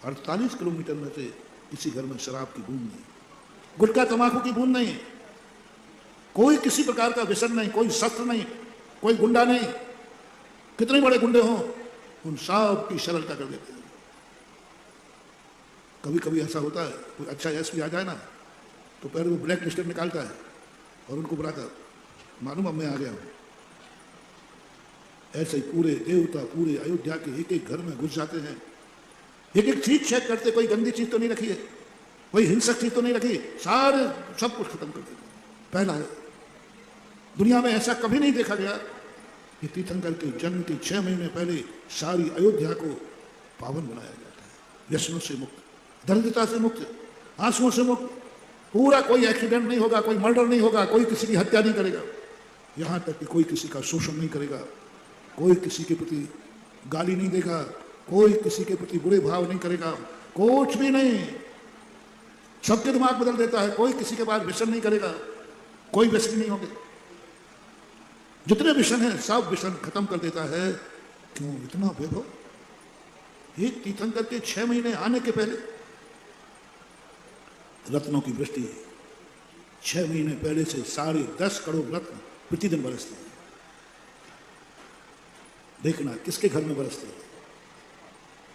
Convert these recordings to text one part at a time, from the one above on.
48 kilometre में से किसी घर में शराब की बूंद नहीं, गुटखा तंबाकू की बूंद नहीं, कोई किसी प्रकार का व्यसन नहीं, कोई शस्त्र नहीं, कोई गुंडा नहीं। कितने बड़े गुंडे हों, उन सब की सरलता कर देते हैं। कभी कभी ऐसा होता है, कोई अच्छा एसपी आ जाए ना तो पहले वो ब्लैक लिस्टेड निकालता है और उनको बुलाता, मालूम अब मैं आ गया हूं। ऐसे ही पूरे देवता पूरे अयोध्या के एक एक घर में घुस जाते हैं, एक एक चीज चेक करते, कोई गंदी चीज तो नहीं रखी है, कोई हिंसक चीज तो नहीं रखी, सारे सब कुछ खत्म कर देते। पहला है, दुनिया में ऐसा कभी नहीं देखा गया कि तीर्थंकर के जन्म के 6 महीने पहले सारी अयोध्या को पावन बनाया जाता है। व्यसनों से मुक्त, दरिद्रता से मुक्त, आंसुओं से मुक्त, पूरा कोई एक्सीडेंट नहीं होगा, कोई मर्डर नहीं होगा, कोई किसी की हत्या नहीं करेगा, यहां तक कि कोई किसी का शोषण नहीं करेगा, कोई किसी के प्रति गाली नहीं देगा, कोई किसी के प्रति बुरे भाव नहीं करेगा, कुछ भी नहीं। सबके दिमाग बदल देता है, कोई किसी के पास व्यसन नहीं करेगा, कोई व्यसन नहीं होंगे, जितने व्यसन हैं सब व्यसन खत्म कर देता है। क्यों इतना वैभव? एक तीर्थंकर के 6 महीने आने के पहले रत्नों की वृष्टि, 6 महीने पहले से 10.5 करोड़ रत्न प्रतिदिन बरसते हैं। देखना किसके घर में बरसते हैं।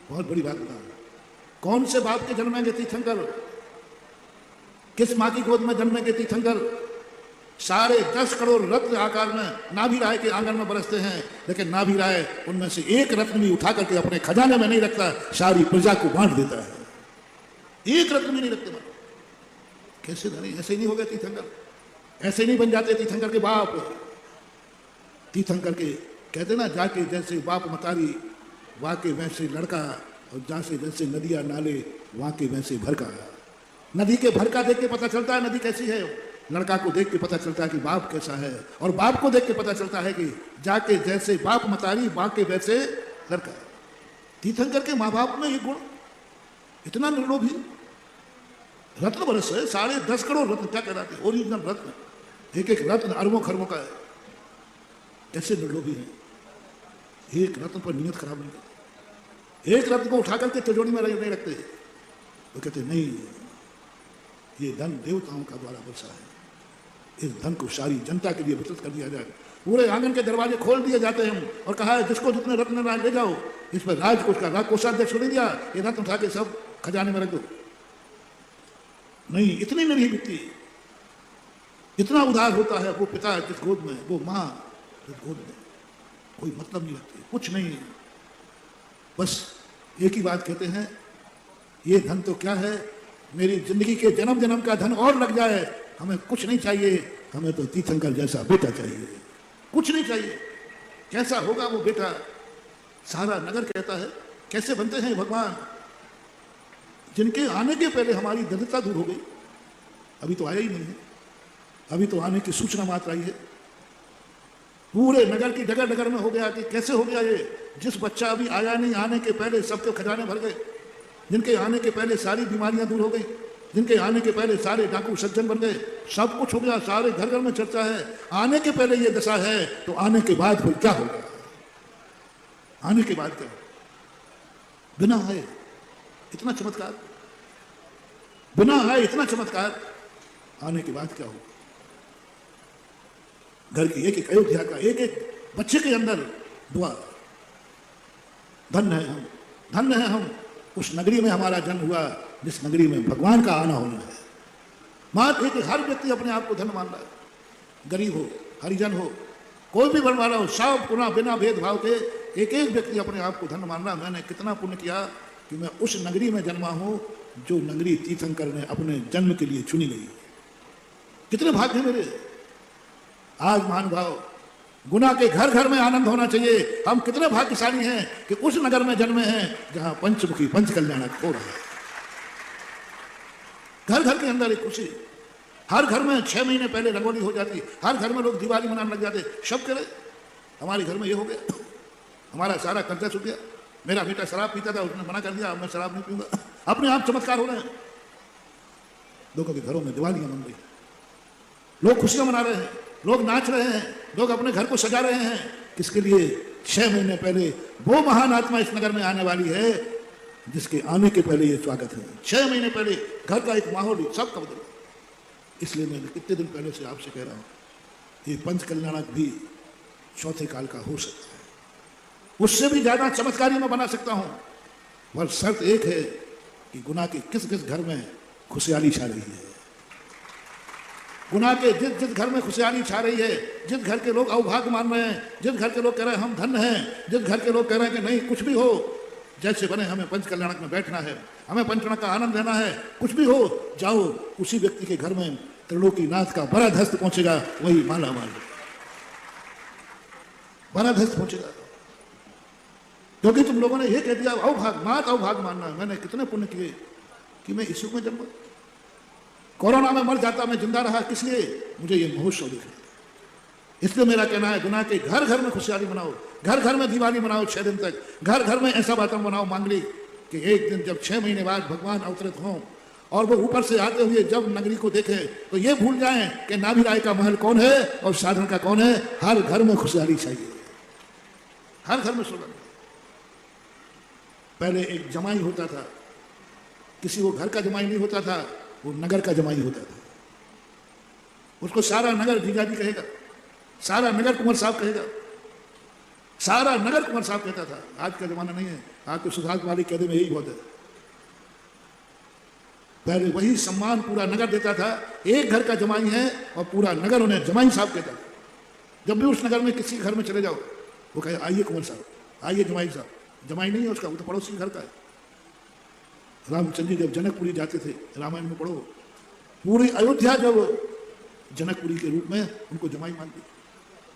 बहुत बड़ी बात बता, कौन से बाप के जन्मेंगे तीर्थंकर, किस मां की गोद में जन्मेंगे तीर्थंकर? 10.5 करोड़ रत्न आकार में नाभि राय के आंगन में बरसते हैं, लेकिन नाभि राय उनमें से एक रत्न भी उठा करके अपने खजाने में नहीं रखता, सारी प्रजा को बांट देता है। एक रत्न भी नहीं रखते। कैसे धनी? ऐसे ही नहीं हो गए तीर्थंकर, ऐसे ही नहीं बन जाते तीर्थंकर के बाप। तीर्थंकर के कहते ना, जाके जैसे बाप मतारी वाके वैसे लड़का, और जासे जैसे नदियां नाले वाके वैसे भरका। नदी के भरका देख के पता चलता है नदी कैसी है, लड़का को देख के पता चलता है कि बाप कैसा है, और बाप को देख के पता चलता है कि जाके जैसे बाप मतारी वाके वैसे लड़का। तीर्थंकर के माँ बाप में ये गुण, इतना निर्लोभी। रत्न बरस है, 10.5 करोड़ रत्न, क्या कहलाते हैं ओरिजिनल रत्न, एक एक रत्न अरबों खरबों का है। कैसे निर्लोभी है, एक रत्न पर नियत खराब नहीं करते, एक रत्न को उठा करके तिजोरी में नहीं रखते। वो कहते नहीं, ये धन देवताओं का द्वारा बरसा है, इस धन को सारी जनता के लिए वितरित कर दिया जाए। पूरे आंगन के दरवाजे खोल दिए जाते हैं और कहा है जिसको जितने रत्न ले जाओ। इस पर राजकोष का कोषाध्यक्ष नहीं दिया, ये रत्न उठा के सब खजाने में रख दो। नहीं, इतनी नहीं बिकती, इतना उदार होता है वो पिता जिस गोद में, वो माँ जिस गोद में, कोई मतलब नहीं रखती, कुछ नहीं। बस एक ही बात कहते हैं, ये धन तो क्या है, मेरी जिंदगी के जन्म जन्म का धन और लग जाए, हमें कुछ नहीं चाहिए, हमें तो तीर्थंकर जैसा बेटा चाहिए, कुछ नहीं चाहिए। कैसा होगा वो बेटा? सारा नगर कहता है कैसे बनते हैं भगवान, जिनके आने के पहले हमारी दरिद्रता दूर हो गई। अभी तो आया ही नहीं है, अभी तो आने की सूचना मात्र आई है। पूरे नगर की डगर डगर में हो गया कि कैसे हो गया ये, जिस बच्चा अभी आया नहीं, आने के पहले सबके खजाने भर गए, जिनके आने के पहले सारी बीमारियां दूर हो गई, जिनके आने के पहले सारे डाकू सज्जन बन गए, सब कुछ हो गया, सारे घर घर में चर्चा है। आने के पहले ये दशा है तो आने के बाद फिर क्या होगा? आने के बाद क्या? बिना आए इतना चमत्कार, बिना आए इतना चमत्कार, आने के बाद क्या होगा? घर की एक एक अयोध्या का एक एक बच्चे के अंदर दुआ, धन्य है हम, धन्य है हम, उस नगरी में हमारा जन्म हुआ जिस नगरी में भगवान का आना होना है। मात्र एक हर व्यक्ति अपने आप को धन्य मान रहा है, गरीब हो, हरिजन हो, कोई भी बनवाला हो, सब पुनः बिना भेदभाव के एक एक व्यक्ति अपने आप को धन्य मान रहा। मैंने कितना पुण्य किया कि मैं उस नगरी में जन्मा हूं जो नगरी तीर्थंकर ने अपने जन्म के लिए चुनी गई। कितने भाग्य मेरे। आज महानुभाव, गुना के घर घर में आनंद होना चाहिए। हम कितने भाग्यशाली हैं कि उस नगर में जन्मे हैं जहां पंचमुखी पंच कल्याणक हो रहा है। घर घर के अंदर एक खुशी, हर घर में 6 महीने पहले रंगोली हो जाती, हर घर में लोग दिवाली मनाने लग जाते। सब करे हमारे घर में ये हो गया, हमारा सारा कर्जा छूट गया। मेरा बेटा शराब पीता था, उसने मना कर दिया, अब मैं शराब नहीं पीऊंगा। अपने आप चमत्कार हो रहे हैं। लोगों के घरों में दिवालियां मन रही, लोग खुशियां मना रहे हैं, लोग नाच रहे हैं, लोग अपने घर को सजा रहे हैं। किसके लिए? 6 महीने पहले वो महान आत्मा इस नगर में आने वाली है जिसके आने के पहले ये स्वागत है। 6 महीने पहले घर का एक माहौल ही सबका बदला। इसलिए मैं कितने दिन पहले से आपसे कह रहा हूं, ये पंच कल्याणक भी चौथे काल का हो सकता है, उससे भी ज्यादा चमत्कारी मैं बना सकता हूं, पर शर्त एक है कि गुनाह के किस किस घर में खुशहाली छा रही है। गुनाह के जिस जिस घर में खुशहाली छा रही है, जिस घर के लोग अवभाग्य मान रहे हैं, जिस घर के लोग कह रहे हैं हम धन्य हैं, जिस घर के लोग कह रहे हैं कि नहीं कुछ भी हो, जैसे बने हमें पंच कल्याणक में बैठना है, हमें पंचकल्याणक का आनंद लेना है, कुछ भी हो जाओ, उसी व्यक्ति के घर में त्रिलोकीनाथ का बड़ा धस्त पहुंचेगा, वही माला माल बड़ा धस्त पहुंचेगा। क्योंकि तुम लोगों ने यह कह दिया अवभाग मानना। मैंने कितने पुण्य किए कि मैं इस युग में जन्मा। कोरोना में मर जाता, मैं जिंदा रहा किस लिए? मुझे ये महोत्सव देखना। इसलिए मेरा कहना है गुनाह के घर घर में खुशहाली मनाओ, घर घर में दिवाली मनाओ, 6 दिन तक घर घर में ऐसा वातावरण बनाओ मांगलिक कि एक दिन जब 6 महीने बाद भगवान अवतरित हों और वो ऊपर से आते हुए जब नगरी को देखे तो ये भूल जाएं कि नाभि राय का महल कौन है और साधन का कौन है। हर घर में खुशहाली चाहिए, हर घर में सुगंध। पहले एक जमाई होता था, किसी को घर का जमाई नहीं होता था, वो नगर का जमाई होता था। उसको सारा नगर जीजाजी कहेगा, सारा नगर कुंवर साहब कहेगा, सारा नगर कुंवर साहब कहता था। आज का जमाना नहीं है, आज तो सुधार वाली कहने में यही बहुत है। पहले वही सम्मान पूरा नगर देता था, एक घर का जमाई है और पूरा नगर उन्हें जमाई साहब कहता था। जब भी उस नगर में किसी घर में चले जाओ, वो कहे आइए कुंवर साहब, आइए जमाई साहब। जमाई नहीं है उसका, वो तो पड़ोसी घर का है। रामचंद्र जी जब जनकपुरी जाते थे, रामायण में पढ़ो, पूरी अयोध्या जब जनकपुरी के रूप में उनको जमाई मानती,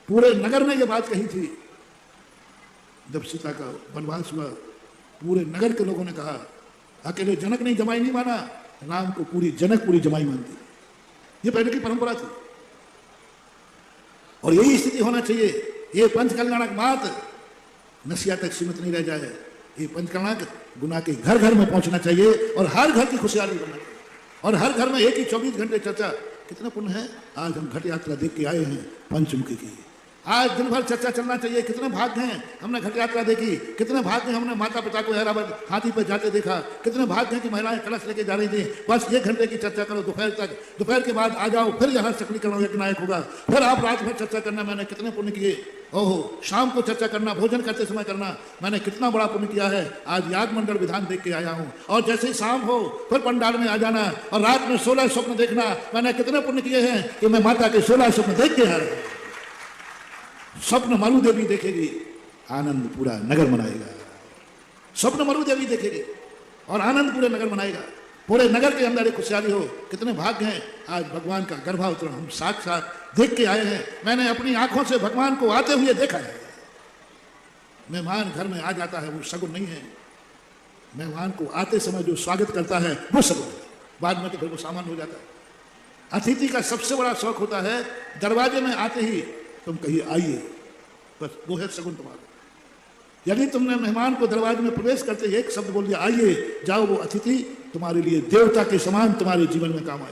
पूरे नगर ने यह बात कही थी। जब सीता का वनवास हुआ, पूरे नगर के लोगों ने कहा, अकेले जनक ने जमाई नहीं माना, राम को पूरी जनकपुरी जमाई मानती। ये पहले की परंपरा थी और यही स्थिति होना चाहिए। ये पंच कल्याणक मात्र नसिया तक सीमित नहीं रह जाए, ये पंचकल्याणक गुनाह के घर घर में पहुंचना चाहिए और हर घर की खुशहाली बनना चाहिए और हर घर में एक ही 24 घंटे चर्चा। कितना पुण्य है, आज हम घट यात्रा देख के आए हैं पंचमुखी की। आज दिन भर चर्चा चलना चाहिए। कितने भाग्य हैं, हमने घट यात्रा देखी। कितने भाग्य हैं, हमने माता पिता को हैदराबाद हाथी पर जाते देखा। कितने भाग्य हैं कि महिलाएं कलश लेके जा रही थी। बस 1 घंटे की चर्चा करो दोपहर तक, दोपहर के बाद आ जाओ, फिर यहाँ सकलीकरण एक नायक होगा, फिर आप रात भर चर्चा करना। मैंने कितने पुण्य किए। ओहो, शाम को चर्चा करना, भोजन करते समय करना, मैंने कितना बड़ा पुण्य किया है। आज याग मंडल विधान देख के आया हूँ और जैसे ही शाम हो फिर पंडाल में आ जाना और रात में 16 स्वप्न देखना। मैंने कितने पुण्य किए हैं कि मैं माता के 16 स्वप्न देख के आ रहा हूँ। स्वप्न मरु देवी देखेगी, आनंद पूरा नगर मनाएगा। स्वप्न मरु देवी देखेगी और आनंद पूरे नगर मनाएगा। पूरे नगर के अंदर एक खुशहाली हो। कितने भाग्य हैं, आज भगवान का गर्भावतरण हम साक्षात देख के आए हैं। मैंने अपनी आंखों से भगवान को आते हुए देखा है। मेहमान घर में आ जाता है वो शगुन नहीं है, मेहमान को आते समय जो स्वागत करता है वो शगुन है। बाद में तो फिर वो सामान्य हो जाता है। अतिथि का सबसे बड़ा शौक होता है दरवाजे में आते ही तुम कहिए आइए, बस वो है शगुन तुम्हारा। यदि तुमने मेहमान को दरवाजे में प्रवेश करते ही एक शब्द बोल दिया आइए, जाओ, वो अतिथि तुम्हारे लिए देवता के समान तुम्हारे जीवन में काम आएगा।